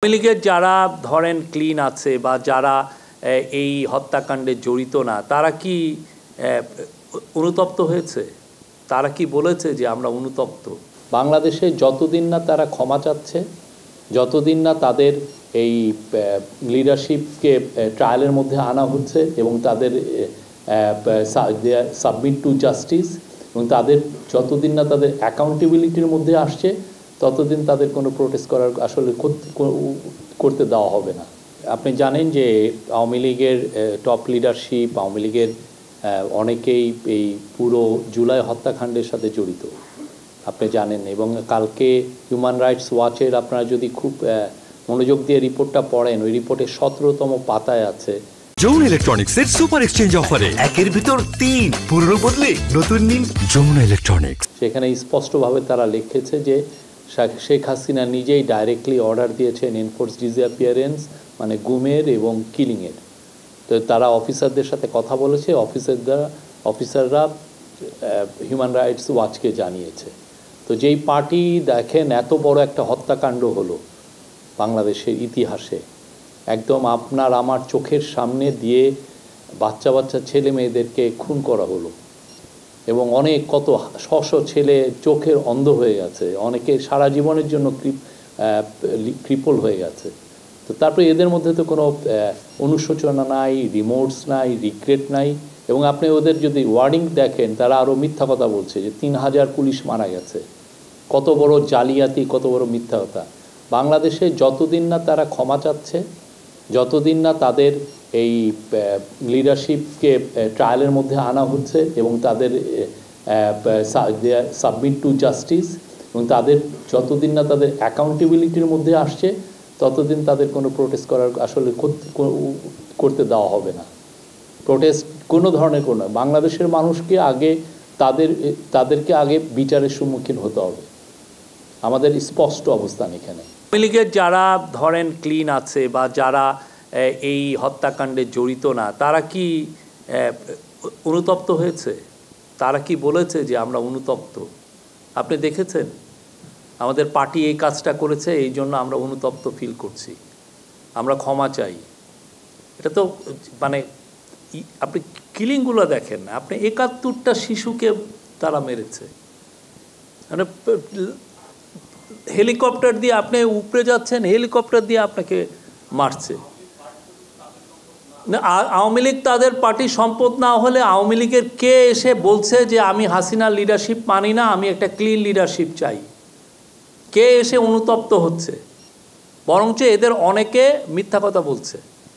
আওয়ামী লীগের যারা ধরেন ক্লিন আছে বা যারা এই হত্যাকাণ্ডে জড়িত না, তারা কি অনুতপ্ত হয়েছে? তারা কি বলেছে যে আমরা অনুতপ্ত? বাংলাদেশে যতদিন না তারা ক্ষমা চাচ্ছে, যতদিন না তাদের এই লিডারশিপকে ট্রায়ালের মধ্যে আনা হচ্ছে এবং তাদের সাবমিট টু জাস্টিস, এবং তাদের যতদিন না তাদের অ্যাকাউন্টেবিলিটির মধ্যে আসছে, ততদিন তাদের কোনো প্রোটেস্ট করার আসলে করতে দেওয়া হবে না। আপনি জানেন যে আওয়ামী লীগের টপ লিডারশিপ, আওয়ামী লীগের অনেকেই এই পুরো জুলাই হত্যাকাণ্ডের সাথে জড়িত, আপনি জানেন। এবং কালকে হিউম্যান রাইটস ওয়াচের আপনারা যদি খুব মনোযোগ দিয়ে রিপোর্টটা পড়েন, ওই রিপোর্টের 17তম পাতায় আছে যমুনা ইলেকট্রনিক্সের সুপার এক্সচেঞ্জ অফারে একের ভিতর 3 পুরনো বদলে নতুন নিন যমুনা ইলেকট্রনিক্স। সেখানে স্পষ্টভাবে তারা লিখেছে যে শেখ হাসিনা নিজেই ডাইরেক্টলি অর্ডার দিয়েছেন এনফোর্স ডিসঅ্যাপিয়ারেন্স, মানে গুমের এবং কিলিংয়ের। তো তারা অফিসারদের সাথে কথা বলেছে, অফিসাররা হিউম্যান রাইটস ওয়াচকে জানিয়েছে। তো যেই পার্টি দেখেন এত বড় একটা হত্যাকাণ্ড হলো বাংলাদেশের ইতিহাসে, একদম আপনার আমার চোখের সামনে দিয়ে বাচ্চা বাচ্চা ছেলে মেয়েদেরকে খুন করা হলো, এবং অনেক কত শশ ছেলে চোখের অন্ধ হয়ে গেছে, অনেকে সারা জীবনের জন্য ক্রিপল হয়ে গেছে। তো তারপরে এদের মধ্যে তো কোনো অনুশোচনা নাই, রিমোর্স নাই, রিগ্রেট নাই। এবং আপনি ওদের যদি ওয়ার্ডিং দেখেন, তারা আরও মিথ্যা কথা বলছে যে 3000 পুলিশ মারা গেছে। কত বড় জালিয়াতি, কত বড় মিথ্যা কথা। বাংলাদেশে যতদিন না তারা ক্ষমা চাচ্ছে, যতদিন না তাদের এই লিডারশিপকে ট্রায়ালের মধ্যে আনা হচ্ছে এবং তাদের সাবমিট টু জাস্টিস, এবং তাদের যতদিন না তাদের অ্যাকাউন্টেবিলিটির মধ্যে আসছে, ততদিন তাদের কোনো প্রোটেস্ট করার আসলে করতে দেওয়া হবে না। প্রোটেস্ট কোনো ধরনের কোনো, বাংলাদেশের মানুষকে আগে তাদেরকে আগে বিচারের সম্মুখীন হতে হবে। আমাদের স্পষ্ট অবস্থান এখানে। আওয়ামী লীগের যারা ধরেন ক্লিন আছে বা যারা এই হত্যাকাণ্ডে জড়িত না, তারা কি অনুতপ্ত হয়েছে? তারা কি বলেছে যে আমরা অনুতপ্ত? আপনি দেখেছেন আমাদের পার্টি এই কাজটা করেছে, এই জন্য আমরা অনুতপ্ত ফিল করছি, আমরা ক্ষমা চাই। এটা তো মানে আপনি কিলিংগুলো দেখেন, আপনি 71টা শিশুকে তারা মেরেছে, মানে হেলিকপ্টার দিয়ে আপনি উপরে যাচ্ছেন, হেলিকপ্টার দিয়ে আপনাকে মারছে। আওয়ামী লীগ তাদের পার্টির সম্পদ না হলে আওয়ামী লীগের কে এসে বলছে যে আমি হাসিনার লিডারশিপ মানি না, আমি একটা ক্লিন লিডারশিপ চাই? কে এসে অনুতপ্ত হচ্ছে? বরঞ্চ এদের অনেকে মিথ্যা কথা বলছে।